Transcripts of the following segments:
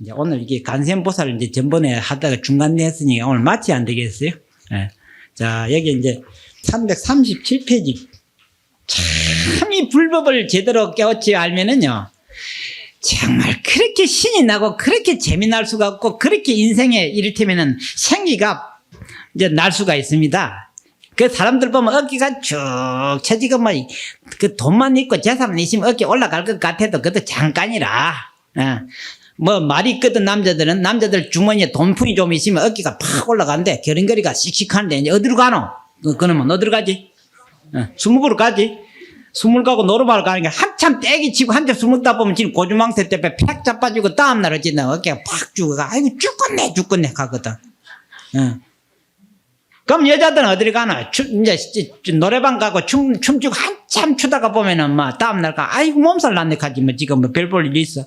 이제 오늘 이게 간센보살을 이제 전번에 하다가 중간에 했으니까 오늘 마치 안 되겠어요? 예. 자, 여기 이제 337페이지. 참 이 불법을 제대로 깨우치 알면은요, 정말 그렇게 신이 나고 그렇게 재미날 수가 없고 그렇게 인생에 이를테면은 생기가 이제 날 수가 있습니다. 그 사람들 보면 어깨가 쭉 처지고 뭐 그 돈만 있고 재산 있으면 어깨 올라갈 것 같아도 그것도 잠깐이라. 뭐 말이 있거든. 남자들 주머니에 돈푼이 좀 있으면 어깨가 팍 올라가는데 결혼거리가 씩씩한데 이제 어디로 가노? 그러면 어디로 가지? 술 먹으러 가지. 숨을 가고 노름을 가는 게 한참 떼기 치고 한참 숨 먹다 보면 지금 고주망태 때문에 팍 자빠지고 다음날 어찌나 어깨가 팍 죽어가. 아이고 죽겠네 가거든. 그럼 여자들은 어디를 가나? 이제 노래방 가고 춤추고 한참 추다가 보면은 막 다음날 가. 아이고 몸살 났네 가지 뭐 지금 뭐 별 볼 일이 있어.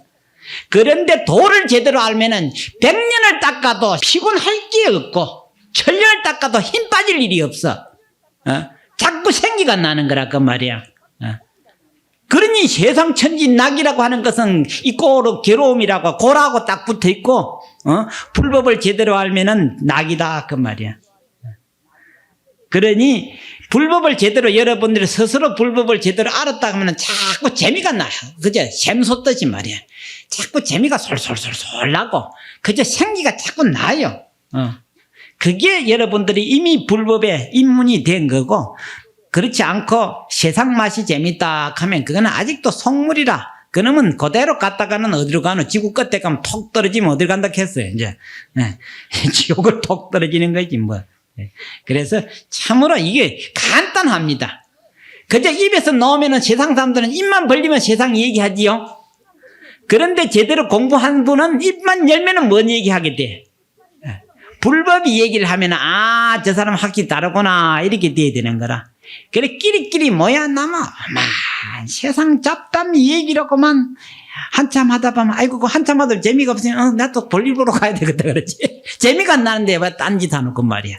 그런데 도를 제대로 알면은 100년을 닦아도 피곤할 게 없고 천년을 닦아도 힘 빠질 일이 없어. 자꾸 생기가 나는 거라 그 말이야. 그러니 세상 천지 낙이라고 하는 것은 이 꼬로 괴로움이라고 고라고 딱 붙어 있고, 불법을 제대로 알면은 낙이다 그 말이야. 그러니 불법을 제대로 여러분들이 스스로 불법을 제대로 알았다 하면은 자꾸 재미가 나요. 그죠? 샘솟듯이 말이야. 자꾸 재미가 솔솔솔솔 나고 그저 생기가 자꾸 나요. 그게 여러분들이 이미 불법에 입문이 된 거고, 그렇지 않고 세상 맛이 재밌다 하면 그거는 아직도 속물이라. 그러면 그대로 갔다가는 어디로 가노? 지구 끝에 가면 톡 떨어지면 어디로 간다 했어요. 이제 지옥을 톡 떨어지는 거지 뭐. 그래서 참으로 이게 간단합니다. 그저 입에서 나오면은 세상 사람들은 입만 벌리면 세상 얘기하지요. 그런데 제대로 공부한 분은 입만 열면은 뭔 얘기하게 돼? 불법이 얘기를 하면 저 사람 확실히 다르구나 이렇게 돼야 되는 거라. 그래 끼리끼리 모여 남아 세상 잡담 얘기라고만 한참 하다 보면 아이고 한참 하다 재미가 없으면 나 또 볼일 보러 가야 되겠다 그러지. 재미가 안 나는데 왜 딴짓 하놓고 말이야.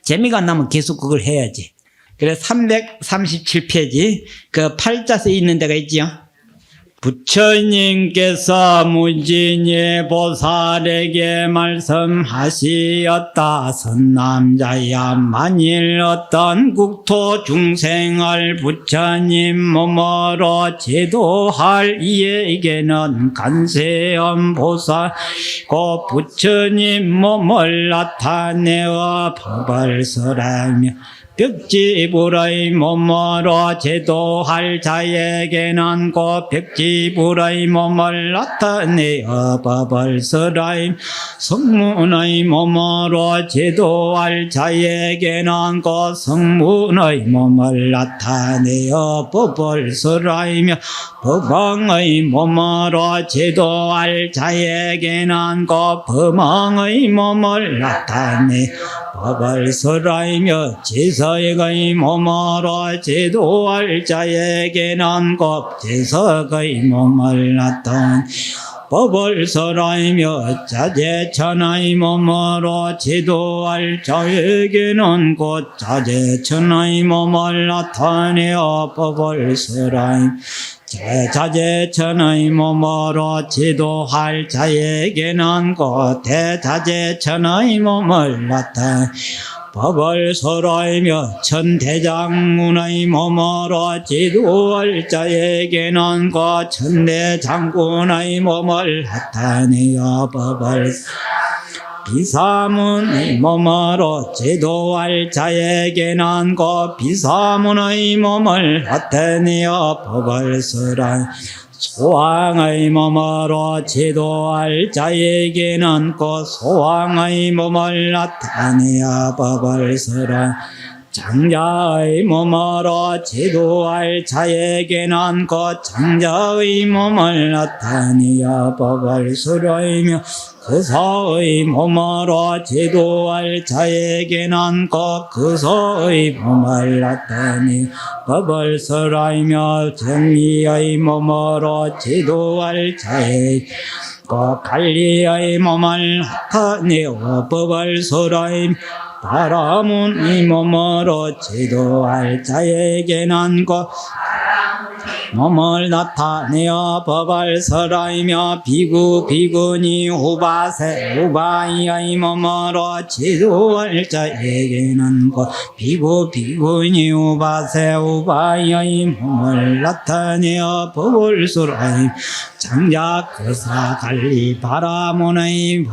재미가 안 나면 계속 그걸 해야지. 그래 337페이지 그 팔자에 있는 데가 있지요. 부처님께서 무진예 보살에게 말씀하시었다. 선남자야 만일 어떤 국토 중생을 부처님 몸으로 제도할 이에게는 간세음 보살 고 부처님 몸을 나타내어 법을 설하며 벽지불의 몸으로 제도할 자에게는 그 벽지불의 몸을 나타내어 법을 설하임 성문의 몸으로 제도할 자에게는 그 성문의 몸을 나타내어 법을 설하이며 법왕의 몸으로 제도할 자에게는 그 법왕의 몸을 나타내 법을 설하이며 제석의 몸으로 제도할 자에게는 그 제석의 몸을 나타내 법을 설하이며 자재천의 몸으로 제도할 자에게는 곧 자재천의 몸을 나타내어 법을 설하이며 대자재천의 몸으로 지도할 자에게는 곧 대자재천의 몸을 나타내 법을 설하이며 천대장군의 몸으로 지도할 자에게는 그 천대장군의 몸을 나타내어 법을 비사문의 몸으로 제도할 자에게는 그 비사문의 몸을 나타내어 법을 설하이며 소왕의 몸으로 제도할 자에게는 그 소왕의 몸을 나타내어 법을 설하이며 장자의 몸으로 제도할 자에게는 그 장자의 몸을 나타내어 법을 설하이며 그서의 몸으로 제도할 자에게는 그서의 몸을 나타내 법을 설하이며 정리의 몸으로 제도할 자에게 관리의 몸을 나타내어 법을 설하이며 바라문의 몸으로 제도할 자에게는 몸을 나타내어 법을 설하이며 비구 비구니 우바세 우바이의 몸으로 지도할 자에게는 곧 비구 비구니 우바세 우바이의 몸을 나타내어 법을 설하이며 장작 그사 갈리 바라문의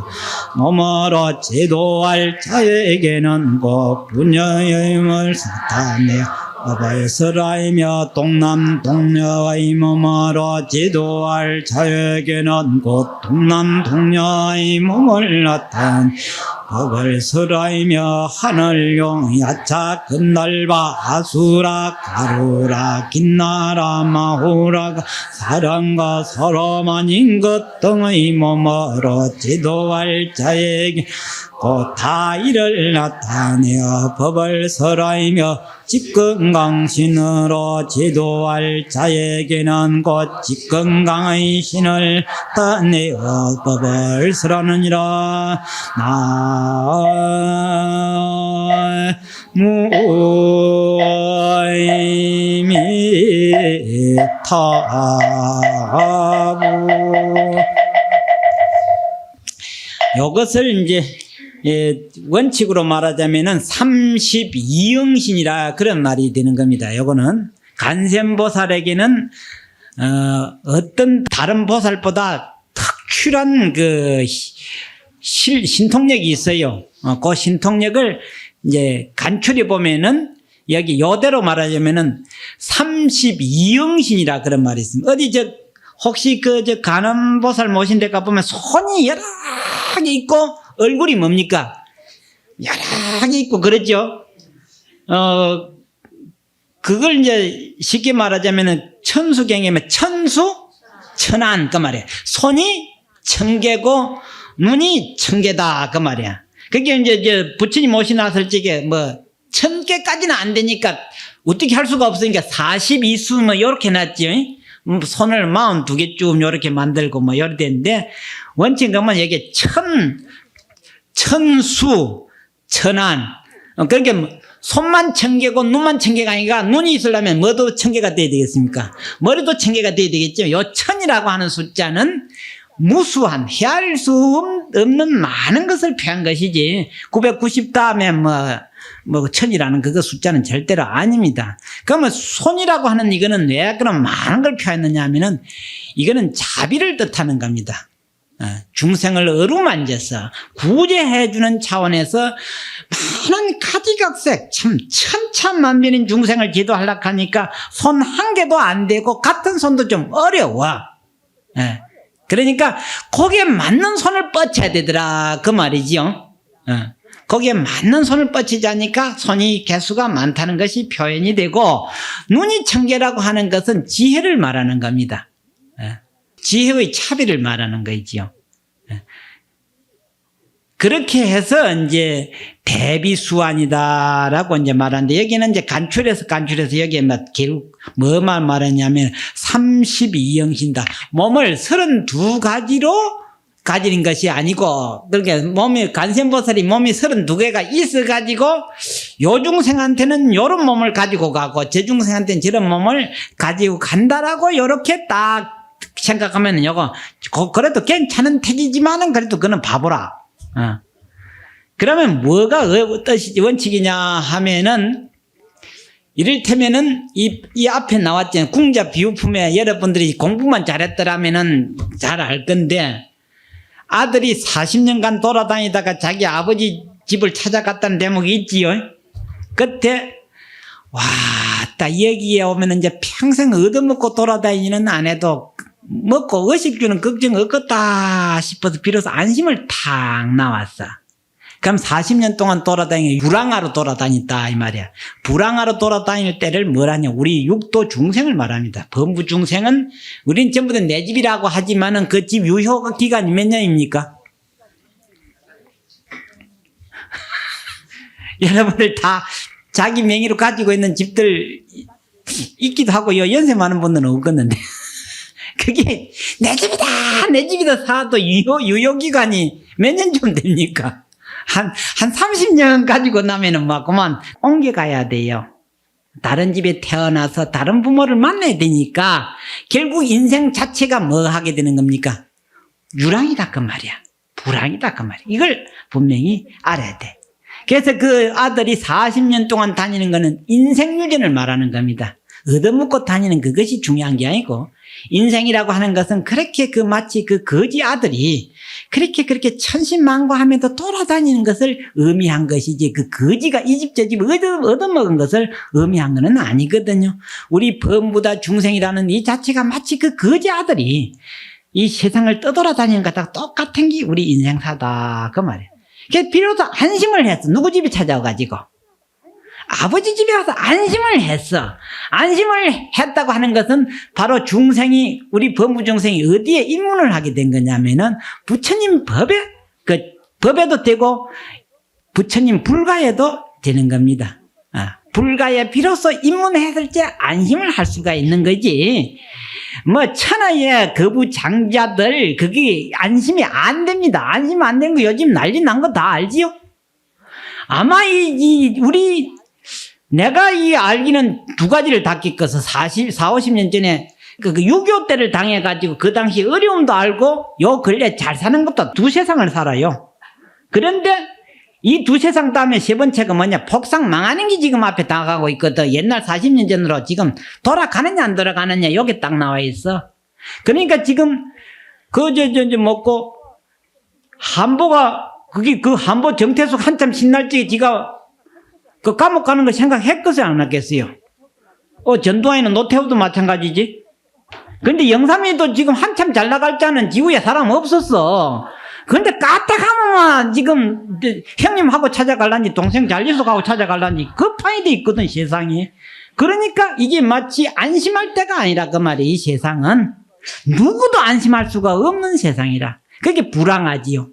몸으로 지도할 자에게는 곧 분야의 힘을 나타내어 법을 설하이며 동남 동녀의 몸으로 지도할 자에게는 곧 동남 동녀의 몸을 나타내 법을 설하이며 하늘용 야차 금날바 아수라 가루라 긴나라 마후라가 사랑과 서로만 인것 등의 몸으로 지도할 자에게 곧 다이를 나타내어 법을 설하이며 직건강신으로 지도할 자에게는 곧 직건강의 신을 나타내어 법을 설하느니라. 나무이미타부. 이것을 이제 원칙으로 말하자면은 32영신이라 그런 말이 되는 겁니다. 요거는 간센보살에게는 어떤 다른 보살보다 특출한 그 신통력이 있어요. 그 신통력을 이제 간추려 보면은 여기 요대로 말하자면은 32영신이라 그런 말이 있습니다. 어디 혹시 간암보살 모신 데 가보면 손이 여러 개 있고 얼굴이 뭡니까? 여러 개 있고 그러죠. 그걸 이제 쉽게 말하자면은 천수경이면 천수 천안 그 말이야. 손이 천개고 눈이 천개다 그 말이야. 그게 이제 부처님 모시나설 적에 뭐 1000개까지는 안 되니까 어떻게 할 수가 없으니까 42수 뭐 요렇게 놨죠. 손을 42개쯤 요렇게 만들고 뭐 요렇게 되는데 원칙 그러면 여기 천수 천안 그러니까 손만 1000개고 눈만 1000개가 아니라 눈이 있으려면 뭐도 1000개가 돼야 되겠습니까? 머리도 1000개가 돼야 되겠죠. 요 천이라고 하는 숫자는 무수한 헤아릴 수 없는 많은 것을 표한 것이지 990 다음에 뭐 천이라는 그거 숫자는 절대로 아닙니다. 그러면 손이라고 하는 이거는 왜 그런 많은 걸 표했느냐 하면은 이거는 자비를 뜻하는 겁니다. 중생을 어루만져서 구제해주는 차원에서 많은 가지각색 참 천차만별인 중생을 기도하려고 하니까 손 한 개도 안 되고 같은 손도 좀 어려워. 그러니까 거기에 맞는 손을 뻗쳐야 되더라 그 말이지요. 거기에 맞는 손을 뻗치자니까 손이 개수가 많다는 것이 표현이 되고 눈이 1000개라고 하는 것은 지혜를 말하는 겁니다. 지혜의 차비를 말하는 거지요. 그렇게 해서 이제 대비수완이다라고 이제 말하는데 여기는 이제 간추려서 여기에 결국 뭐만 말하냐면 32영신다. 몸을 32가지로 가지는 것이 아니고 그러니까 간센보살이 몸이 32개가 있어가지고 요 중생한테는 요런 몸을 가지고 가고 저 중생한테는 저런 몸을 가지고 간다라고 요렇게 딱 생각하면 요거 그래도 괜찮은 택이지만은 그래도 그는 바보라. 그러면 뭐가 어떤 원칙이냐 하면은 이를테면은 이 앞에 나왔잖아요. 궁자 비유품에 여러분들이 공부만 잘했더라면은 잘 알 건데 아들이 40년간 돌아다니다가 자기 아버지 집을 찾아갔다는 대목이 있지요. 끝에 와, 딱 여기에 오면 이제 평생 얻어먹고 돌아다니는 아내도 먹고 의식주는 걱정 없겠다 싶어서 비로소 안심을 탁 나왔어. 그럼 40년 동안 불황하러 돌아다녔다 이 말이야. 불황하러 돌아다닐 때를 뭐라냐, 우리 육도 중생을 말합니다. 범부 중생은 우린 전부 다 내 집이라고 하지만은 그 집 유효 기간이 몇 년입니까? 여러분들 다 자기 명의로 가지고 있는 집들 있기도 하고요. 연세 많은 분들은 없겠는데 그게 내 집이다 사도 유효기간이 몇 년쯤 됩니까? 한 30년 가지고 나면은 막 그만 옮겨가야 돼요. 다른 집에 태어나서 다른 부모를 만나야 되니까 결국 인생 자체가 뭐 하게 되는 겁니까? 유랑이다 그 말이야. 불황이다 그 말이야. 이걸 분명히 알아야 돼. 그래서 그 아들이 40년 동안 다니는 거는 인생유전을 말하는 겁니다. 얻어먹고 다니는 그것이 중요한 게 아니고, 인생이라고 하는 것은 그렇게 마치 그 거지 아들이 그렇게 천신만고하면서 돌아다니는 것을 의미한 것이지, 그 거지가 이 집 저 집 얻어먹은 것을 의미한 것은 아니거든요. 우리 범부다 중생이라는 이 자체가 마치 그 거지 아들이 이 세상을 떠돌아다니는 것과 똑같은 게 우리 인생사다 그 말이에요. 그래서 비로소 안심을 했어. 누구 집에 찾아와가지고 아버지 집에 와서 안심을 했어. 안심을 했다고 하는 것은 바로 중생이, 우리 범부 중생이 어디에 입문을 하게 된 거냐면은 부처님 법에도 되고 부처님 불가에도 되는 겁니다. 불가에 비로소 입문했을 때 안심을 할 수가 있는 거지. 뭐 천하의 거부장자들 그게 안심이 안 됩니다. 안심 안 되는 거 요즘 난리 난 거 다 알지요? 아마 내가 알기는 두 가지를 다 겪어서 50년 전에 그 6.25 때를 당해가지고 그 당시 어려움도 알고 요 근래 잘 사는 것도 두 세상을 살아요. 그런데 이 두 세상 다음에 세 번째가 뭐냐? 폭삭 망하는 게 지금 앞에 다가가고 있거든. 옛날 40년 전으로 지금 돌아가느냐 안 돌아가느냐 여기 딱 나와 있어. 그러니까 지금 먹고 한보가 그 한보 정태숙 한참 신날 적에 지가 그 감옥 가는 거 생각했겠어요? 안 했겠어요? 전두환이는 노태우도 마찬가지지. 근데 영삼이도 지금 한참 잘 나갈 때는 지구에 사람 없었어. 근데 까딱하면 지금 형님하고 찾아갈란지 동생 잘리서가고 찾아갈란지 급하게 돼 있거든 세상이. 그러니까 이게 마치 안심할 때가 아니라 그 말이야. 이 세상은 누구도 안심할 수가 없는 세상이라. 그게 불황하지요.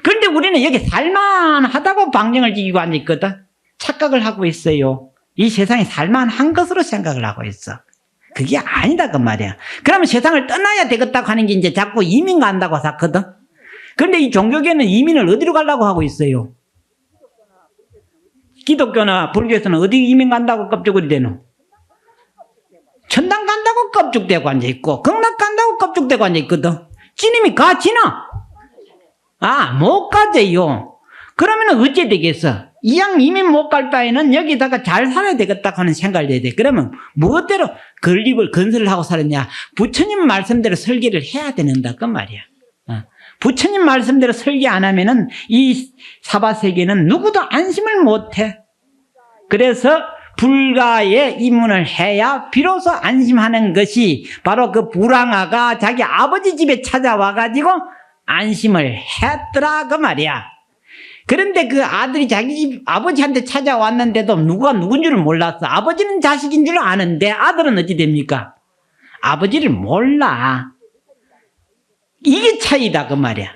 그런데 우리는 여기 살만하다고 방정을 지기고 앉아있거든. 착각을 하고 있어요. 이 세상이 살만한 것으로 생각을 하고 있어. 그게 아니다 그 말이야. 그러면 세상을 떠나야 되겠다고 하는 게 이제 자꾸 이민 간다고 하거든. 그런데 이 종교계는 이민을 어디로 가려고 하고 있어요? 기독교나 불교에서는 어디 이민 간다고 껍죽이 되노? 천당 간다고 껍죽대고 앉아있고 극락 간다고 껍죽대고 앉아있거든. 찌님이 가지나? 못 가져요. 그러면 어째 되겠어? 이왕 이민 못 갈 바에는 여기다가 잘 살아야 되겠다 하는 생각을 해야 돼. 그러면 무엇대로 건립을 건설을 하고 살았냐? 부처님 말씀대로 설계를 해야 되는다 그 말이야. 부처님 말씀대로 설계 안 하면은 이 사바세계는 누구도 안심을 못해. 그래서 불가에 입문을 해야 비로소 안심하는 것이 바로 그 불황아가 자기 아버지 집에 찾아와가지고 안심을 했더라 그 말이야. 그런데 그 아들이 자기 집 아버지한테 찾아왔는데도 누가 누군 줄을 몰랐어. 아버지는 자식인 줄 아는데 아들은 어찌 됩니까? 아버지를 몰라. 이게 차이다 그 말이야.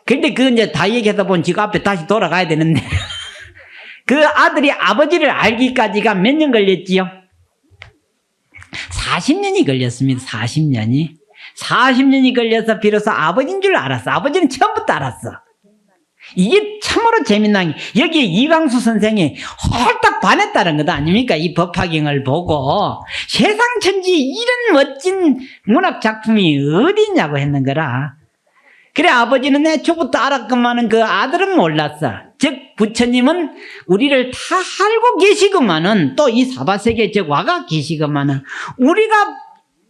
근데 그 이제 다 얘기하다 보면 지금 앞에 다시 돌아가야 되는데 그 아들이 아버지를 알기까지가 몇 년 걸렸지요? 40년이 걸렸습니다. 40년이 걸려서 비로소 아버지인 줄 알았어. 아버지는 처음부터 알았어. 이게 참으로 재미난 게, 여기에 이광수 선생이 홀딱 반했다는 것 아닙니까? 이 법화경을 보고 세상 천지에 이런 멋진 문학 작품이 어디 있냐고 했는 거라. 그래 아버지는 애초부터 알았건만은 그 아들은 몰랐어. 즉 부처님은 우리를 다 알고 계시건만은 또 이 사바세계 즉 와가 계시건만은 우리가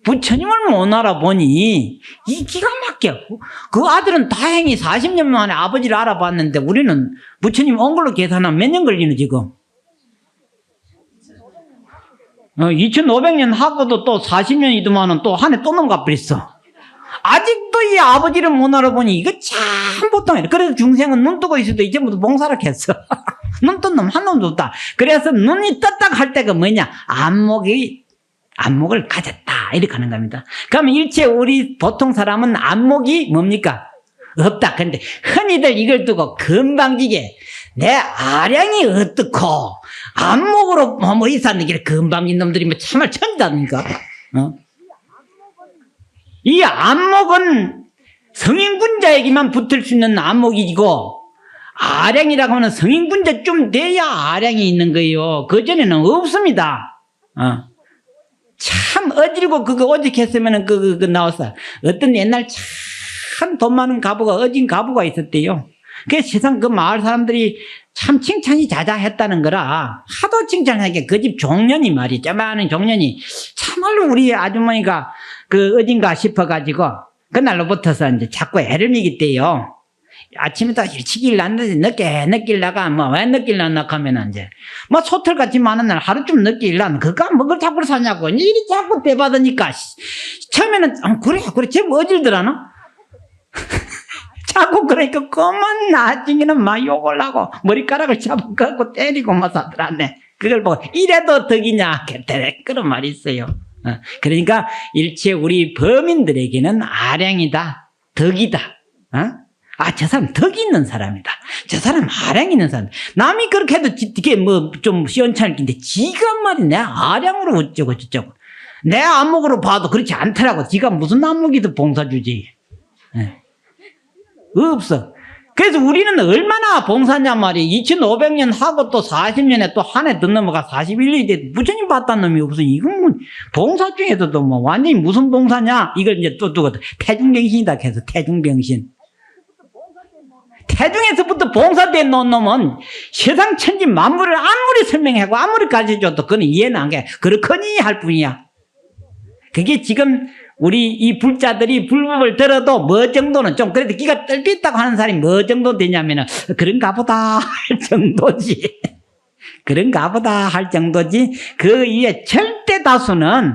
부처님을 못 알아보니 이 기가 막혀. 그 아들은 다행히 40년 만에 아버지를 알아봤는데 우리는 부처님 온 걸로 계산하면 몇 년 걸리는 지금? 2500년 하고도 또 40년이더만은 또 한 해 또 넘어가버렸어. 아직도 이 아버지를 못 알아보니 이거 참 보통이래. 그래서 중생은 눈 뜨고 있어도 이제부터 봉사를 했어. 눈 뜬 놈 한 놈도 없다. 그래서 눈이 떴다 할 때가 뭐냐? 안목을 가졌다. 이렇게 하는 겁니다. 그러면 일체 우리 보통 사람은 안목이 뭡니까? 없다. 근데 흔히들 이걸 두고 건방지게 내 아량이 어떻고 안목으로 뭐 있었는 게 건방진 놈들이 뭐 참말 천지다니까. 이 안목은 성인군자에게만 붙을 수 있는 안목이고 아량이라고 하면 성인군자쯤 돼야 아량이 있는 거예요. 그전에는 없습니다. 참 어지르고 그거 오직했으면은 그 나왔어. 어떤 옛날 참 돈 많은 가부가 어진 가부가 있었대요. 그래서 세상 그 마을 사람들이 참 칭찬이 자자했다는 거라 하도 칭찬하게 그 집 종년이 말이야. 쪼만한 종년이 참말로 우리 아주머니가 그 어딘가 싶어가지고 그날로부터서 이제 자꾸 애를 먹였대요. 아침에도 일찍 일났는데 늦게 일나가 뭐 왜 늦게 일났나 하면 이제 뭐 소털같이 많은 날 하루 좀 늦게 일나는 그거 뭐 자꾸 사냐고 일이 자꾸 대받으니까 처음에는 그래 제일 어질더라나 자꾸 그러니까 그만 나중에는 막 욕을 하고 머리카락을 잡아갖고 때리고 막 사더라네. 그걸 보고 이래도 덕이냐 그런 말이 있어요. 그러니까 일체 우리 범인들에게는 아량이다 덕이다. 저 사람 덕이 있는 사람이다. 저 사람 아량이 있는 사람. 남이 그렇게 해도 이게 뭐 좀 시원찮을 텐데 지가 말이 내 아량으로 어쩌고 저쩌고 내 안목으로 봐도 그렇지 않더라고. 지가 무슨 안목이든 봉사주지. 없어. 그래서 우리는 얼마나 봉사냐 말이야. 2500년 하고 또 40년에 또 한 해 더 넘어가 41년이 돼. 부처님 봤다는 놈이 없어. 이건 뭐 봉사 중에서도 뭐 완전히 무슨 봉사냐. 이걸 이제 또 누가 태중병신이다 해서 태중병신. 태중에서부터 봉사된 놓은 놈은 세상 천지 만물을 아무리 설명하고 아무리 가르쳐줘도 그건 이해는 안 돼. 그렇거니 할 뿐이야. 그게 지금 우리 이 불자들이 불법을 들어도 뭐 정도는 좀 그래도 기가 뜰빛다고 하는 사람이 뭐 정도 되냐면은 그런가 보다 할 정도지. 그런가 보다 할 정도지. 그 이에 절대 다수는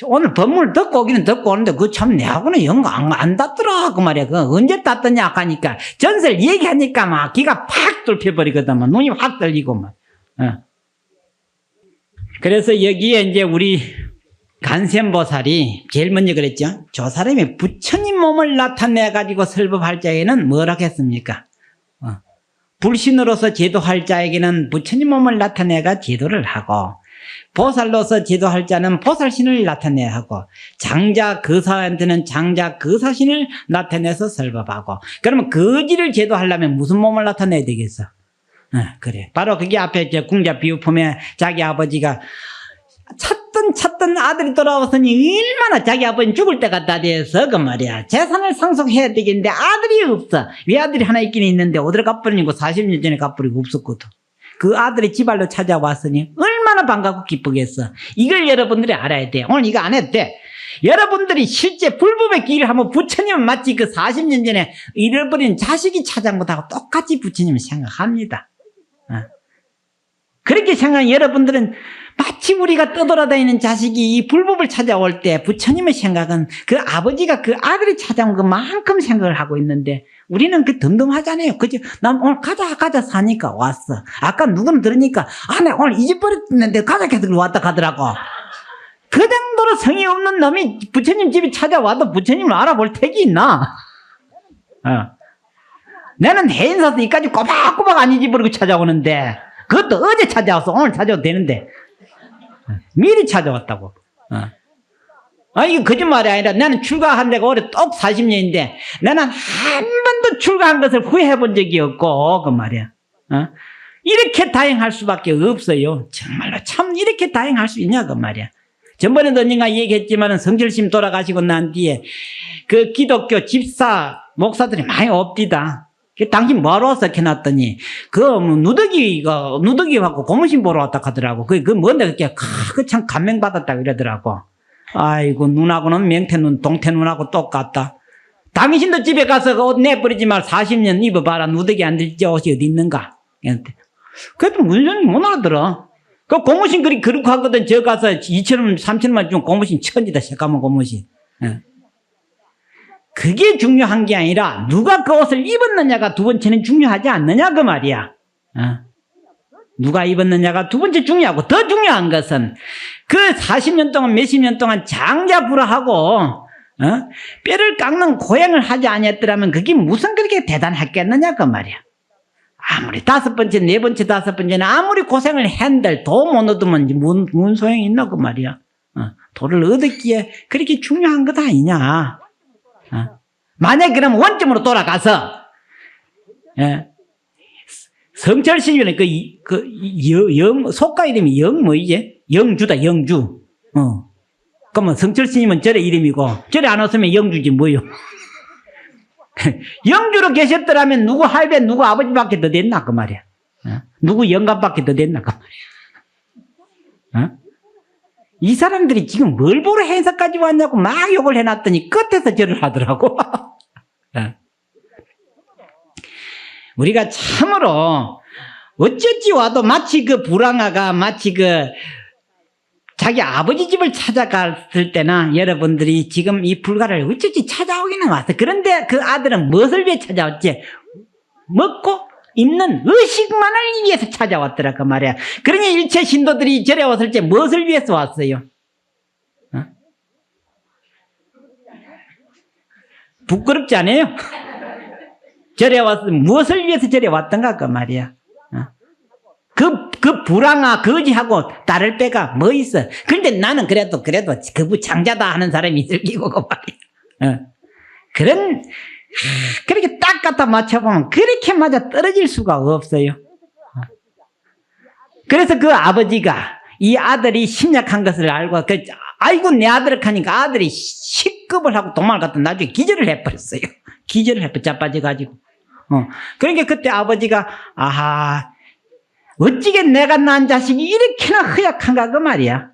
오늘 법문을 듣고 오기는 듣고 오는데 그 참 내하고는 영 안 닿더라 그 말이야. 그 언제 닿더냐 하니까 전설 얘기하니까 막 기가 팍 뚫혀버리거든. 막 눈이 확 떨리고 막. 그래서 여기에 이제 우리 간센보살이 제일 먼저 그랬죠. 저 사람이 부처님 몸을 나타내가지고 설법할 자에게는 뭘 하겠습니까? 불신으로서 제도할 자에게는 부처님 몸을 나타내가 제도를 하고 보살로서 제도할 자는 보살신을 나타내야 하고 장자 거사한테는 장자 거사신을 나타내서 설법하고 그러면 거지를 제도하려면 무슨 몸을 나타내야 되겠어? 그래. 바로 그게 앞에 궁자 비유품에 자기 아버지가 찾던 아들이 돌아왔으니 얼마나 자기 아버지는 죽을 때가 다 돼서 그 말이야. 재산을 상속해야 되겠는데 아들이 없어. 외아들이 하나 있긴 있는데 어디로 가버리고 40년 전에 가버리고 없었거든. 그 아들이 지발로 찾아왔으니 얼마나 반갑고 기쁘겠어. 이걸 여러분들이 알아야 돼. 오늘 이거 안 해도 돼. 여러분들이 실제 불법의 길을 하면 부처님은 마치 그 40년 전에 잃어버린 자식이 찾아온 것하고 똑같이 부처님을 생각합니다. 그렇게 생각하는 여러분들은 마치 우리가 떠돌아다니는 자식이 이 불법을 찾아올 때 부처님의 생각은 그 아버지가 그 아들이 찾아온 것만큼 생각을 하고 있는데 우리는 그 덤덤하잖아요. 그죠? 난 오늘 가자 사니까 왔어. 아까 누구는 들으니까 내 오늘 잊어버렸는데 가자 해서 왔다 가더라고. 그 정도로 성의 없는 놈이 부처님 집에 찾아와도 부처님을 알아볼 택이 있나? 나는 해인사서 이까지 꼬박꼬박 안 잊어버리고 찾아오는데 그것도 어제 찾아와서 오늘 찾아와도 되는데 미리 찾아왔다고. 이거 거짓말이 아니라 나는 출가한 데가 올해 똑 40년인데 나는 한 번도 출가한 것을 후회해 본 적이 없고 그 말이야. 이렇게 다행할 수밖에 없어요. 정말로 참 이렇게 다행할 수 있냐 그 말이야. 전번에도 언젠가 얘기했지만은 성철심 돌아가시고 난 뒤에 그 기독교 집사 목사들이 많이 없디다. 당신 뭐하러 왔어? 이렇게 놨더니, 누더기하고 고무신 보러 왔다 하더라고. 그 뭔데, 그렇게, 참 감명받았다 그러더라고. 아이고, 눈하고는 명태눈, 동태눈하고 똑같다. 당신도 집에 가서 그 옷 내버리지 말 40년 입어봐라. 누더기 안 들지 옷이 어디 있는가? 그래도 문전이 못 알아들어. 그 고무신 그렇게 하거든. 저 가서 2,000원, 3,000원만 주면 고무신 천지다. 새까만 고무신. 그게 중요한 게 아니라 누가 그 옷을 입었느냐가 두 번째는 중요하지 않느냐 그 말이야. 누가 입었느냐가 두 번째 중요하고 더 중요한 것은 그 40년 동안 몇십 년 동안 장자불화하고 뼈를 깎는 고행을 하지 아니했더라면 그게 무슨 그렇게 대단했겠느냐 그 말이야. 아무리 5번째, 4번째, 5번째는 아무리 고생을 한들 도 못 얻으면 뭔 소용이 있나 그 말이야. 도를 얻었기에 그렇게 중요한 것 아니냐. 만약 그러면 원점으로 돌아가서 성철 스님은 속가 이름이 뭐이지? 영주다, 영주. 그러면 성철 스님은 절의 이름이고, 절에 안 왔으면 영주지, 뭐요? 영주로 계셨더라면 누구 할배, 누구 아버지밖에 더 됐나, 그 말이야. 누구 영감밖에 더 됐나, 그 말이야. 이 사람들이 지금 뭘 보러 행사까지 왔냐고 막 욕을 해놨더니 끝에서 절을 하더라고. 우리가 참으로 어쩌지 와도 마치 그 불황아가 마치 자기 아버지 집을 찾아갔을 때나 여러분들이 지금 이 불가를 어쩌지 찾아오기는 왔어. 그런데 그 아들은 무엇을 위해 찾아왔지? 먹고 입는 의식만을 위해서 찾아왔더라 그 말이야. 그러니 일체 신도들이 절에 왔을 때 무엇을 위해서 왔어요? 부끄럽지 않아요? 절에 왔을 때 무엇을 위해서 절에 왔던가 그 말이야. 그 불황아 거지하고 다를 빼가 뭐 있어? 그런데 나는 그래도 그부 장자다 하는 사람이 있을 기고 그 말이야. 그렇게 딱 갖다 맞춰보면 그렇게 맞아 떨어질 수가 없어요. 그래서 그 아버지가 이 아들이 심약한 것을 알고 아이고 내 아들을 하니까 아들이 식급을 하고 도망갔다 나중에 기절을 해버렸어요. 기절을 해버려 자빠져가지고. 그러니까 그때 아버지가 아하 어찌게 내가 낳은 자식이 이렇게나 허약한가 그 말이야.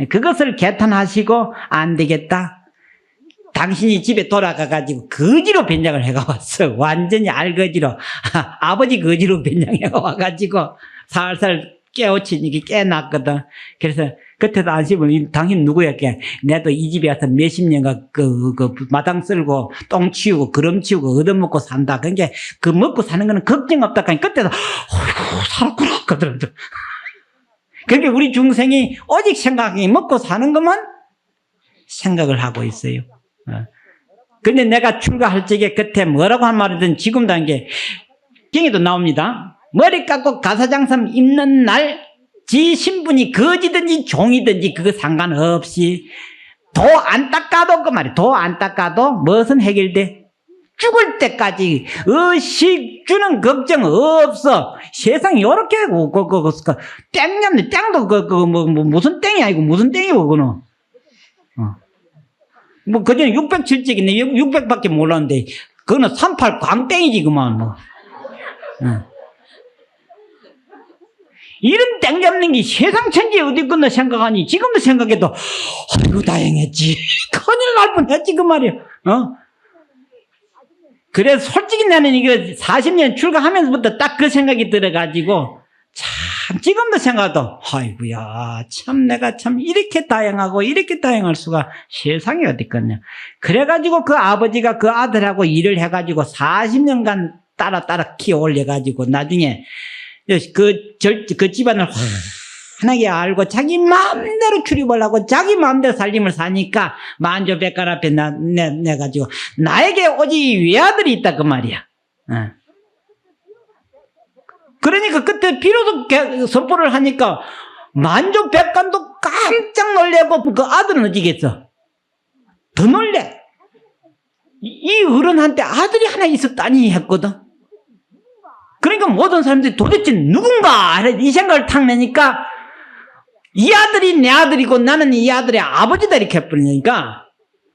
그것을 개탄하시고 안 되겠다. 당신이 집에 돌아가가지고 거지로 변장을 해가 왔어. 완전히 알거지로. 아버지 거지로 변장해가 와가지고 살살 깨우치니 깨났거든. 그래서 그때도 안심을 당신 누구야? 내도 이 집에 와서 몇십 년간 마당 쓸고 똥 치우고 그름 치우고 얻어먹고 산다. 그러니까 그 먹고 사는 거는 걱정 없다. 그러니까 그때도 어이구 살았구나. 그러더라고. 그러니까 우리 중생이 오직 생각이 먹고 사는 것만 생각을 하고 있어요. 근데 내가 출가할 적에 그때 뭐라고 한 말이든 지금도 한 게 경에도 나옵니다. 머리 깎고 가사장삼 입는 날 지 신분이 거지든지 종이든지 그거 상관없이 도 안 닦아도 그 말이야. 도 안 닦아도 무엇은 해결돼? 죽을 때까지 의식 주는 걱정 없어. 세상이 요렇게 땡잡네. 땡도 무슨 땡이 아니고 무슨 땡이고 그거는. 뭐 그전에 607째겠네. 600밖에 몰랐는데 그거는 38 광땡이지 그만 뭐. 이런 땡 잡는 게 세상 천지에 어디 있겠나 생각하니 지금도 생각해도 아이고 다행했지. 큰일 날 뻔했지 그 말이야. 그래서 솔직히 나는 이거 40년 출가하면서부터 딱 그 생각이 들어가지고 참 지금도 생각해도 아이고야 참 내가 참 이렇게 다양하고 이렇게 다양할 수가 세상에 어디 있겠냐. 그래가지고 그 아버지가 그 아들하고 일을 해가지고 40년간 따라 키워 올려가지고 나중에 그 집안을 환하게 알고 자기 마음대로 출입하려고 자기 마음대로 살림을 사니까 만조백관 앞에 내가지고 나에게 오직 외아들이 있다 그 말이야. 그러니까 그때 비로소 선포를 하니까 만조백관도 깜짝 놀래고 그 아들은 어디겠어? 더 놀래. 이 어른한테 아들이 하나 있었다니 했거든. 그러니까 모든 사람들이 도대체 누군가 이 생각을 탁 내니까 이 아들이 내 아들이고 나는 이 아들의 아버지다 이렇게 해버리니까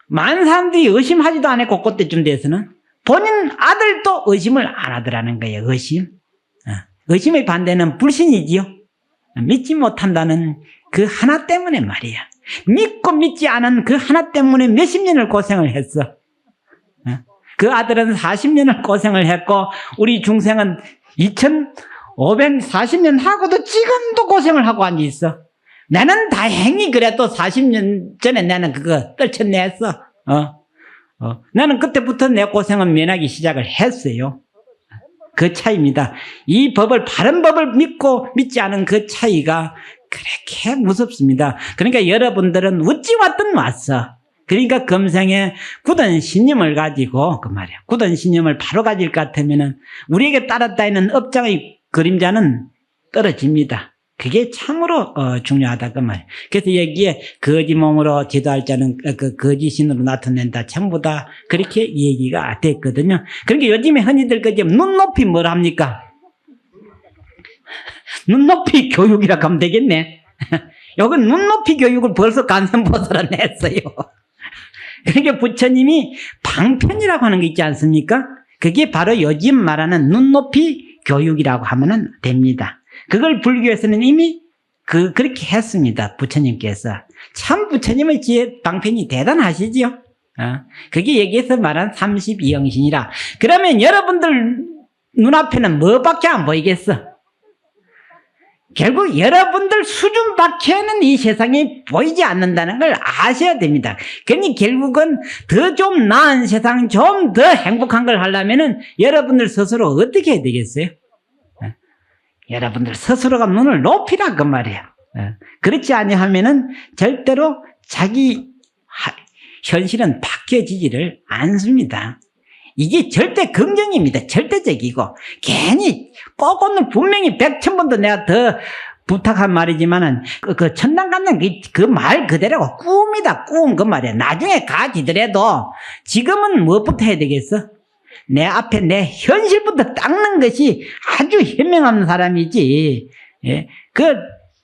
많은 사람들이 의심하지도 않았고 그때쯤 돼서는 본인 아들도 의심을 안 하더라는 거예요. 의심의 반대는 불신이지요. 믿지 못한다는 그 하나 때문에 말이야. 믿고 믿지 않은 그 하나 때문에 몇십 년을 고생을 했어. 그 아들은 40년을 고생을 했고 우리 중생은 2540년 하고도 지금도 고생을 하고 앉아있어. 나는 다행히 그래도 40년 전에 나는 그거 떨쳐냈어. 나는 그때부터 내 고생은 면하기 시작을 했어요. 그 차이입니다. 이 법을 바른 법을 믿고 믿지 않은 그 차이가 그렇게 무섭습니다. 그러니까 여러분들은 어찌 왔든 왔어. 그러니까 금생에 굳은 신념을 가지고 그 말이야. 굳은 신념을 바로 가질 것 같으면은 우리에게 따랐다는 업장의 그림자는 떨어집니다. 그게 참으로 중요하다 그 말이야. 그래서 여기에 거지 몸으로 지도할 자는 그 거지신으로 나타낸다. 전부 다 그렇게 얘기가 됐거든요. 그러니까 요즘에 흔히들 그지 눈높이 뭘 합니까? 눈높이 교육이라고 하면 되겠네. 여기 눈높이 교육을 벌써 간선보살은 했어요. 그러니까 부처님이 방편이라고 하는 게 있지 않습니까? 그게 바로 요즘 말하는 눈높이 교육이라고 하면 됩니다. 그걸 불교에서는 이미 그렇게 했습니다. 부처님께서. 참 부처님의 지혜 방편이 대단하시죠? 그게 여기에서 말한 32영신이라. 그러면 여러분들 눈앞에는 뭐밖에 안 보이겠어? 결국 여러분들 수준밖에는 이 세상이 보이지 않는다는 걸 아셔야 됩니다. 그러니 결국은 더 좀 나은 세상, 좀 더 행복한 걸 하려면은 여러분들 스스로 어떻게 해야 되겠어요? 여러분들 스스로가 눈을 높이라 그 말이야. 그렇지 아니하면은 절대로 자기 현실은 바뀌어지지를 않습니다. 이게 절대 긍정입니다. 절대적이고 괜히 꼭 오늘 분명히 100,000번도 내가 더 부탁한 말이지만은 그 천당 갖는 그 말 그대로고 꿈이다. 꿈 그 말이야. 나중에 가지더라도 지금은 무엇부터 해야 되겠어? 내 앞에 내 현실부터 닦는 것이 아주 현명한 사람이지. 예? 그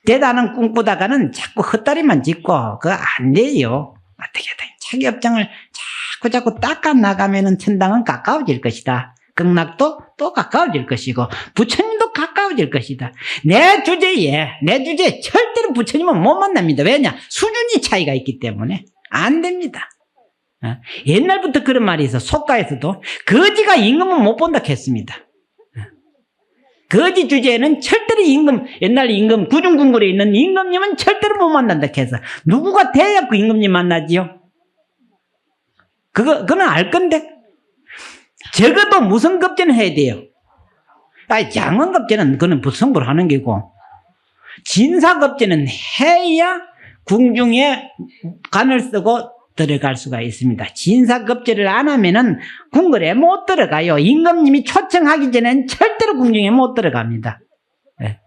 대단한 꿈꾸다가는 자꾸 헛다리만 짚고 그거 안 돼요. 어떻게든 자기 업장을 자꾸 닦아 나가면은 천당은 가까워질 것이다. 극락도 또 가까워질 것이고 부처님도 가까워질 것이다. 내 주제에 절대로 부처님은 못 만납니다. 왜냐? 수준이 차이가 있기 때문에 안 됩니다. 옛날부터 그런 말이 있어. 속가에서도 거지가 임금은 못 본다 했습니다. 거지 주제에는 절대로 옛날 임금 구중궁궐에 있는 임금님은 절대로 못 만난다 해서 누구가 돼야 그 임금님 만나지요? 그거는 알 건데 적어도 무성급제는 해야 돼요. 장원급제는 그거는 부성불 하는 게고 진사급제는 해야 궁중에 간을 쓰고 들어갈 수가 있습니다. 진사급제를 안 하면은 궁궐에 못 들어가요. 임금님이 초청하기 전에는 절대로 궁중에 못 들어갑니다. 네.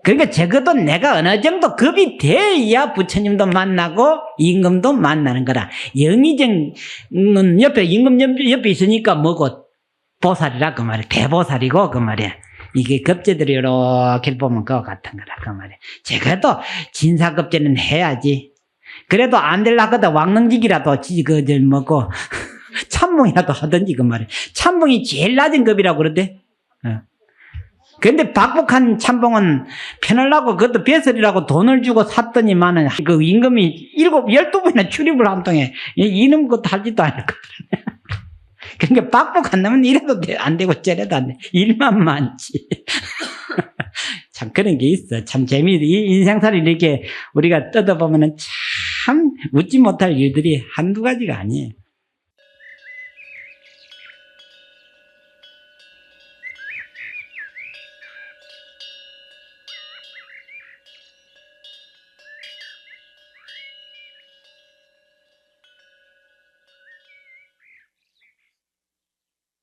그러니까 적어도 내가 어느 정도 급이 돼야 부처님도 만나고 임금도 만나는 거라. 영의정은 옆에 임금 옆에 있으니까 뭐고 보살이라 그 말이야. 대보살이고 그 말이야. 이게 급제들이 이렇게 보면 그거 같은 거라 그 말이야. 적어도 진사급제는 해야지. 그래도 안 될라거든 왕릉직이라도 뭐고 참봉이라도 하든지 그 말이야. 참봉이 제일 낮은 급이라고 그러대. 근데 박복한 참봉은 편하려고 그것도 배설이라고 돈을 주고 샀더니만은 그 임금이 12번이나 출입을 한 통에 이놈 것도 하지도 않을 거거든. 그러니까 박복한 놈은 이래도 안 되고 저래도 안 돼. 일만 많지. 참 그런 게 있어. 참 재미있어. 이 인생살이 이렇게 우리가 뜯어보면은 참 웃지 못할 일들이 한두 가지가 아니에요.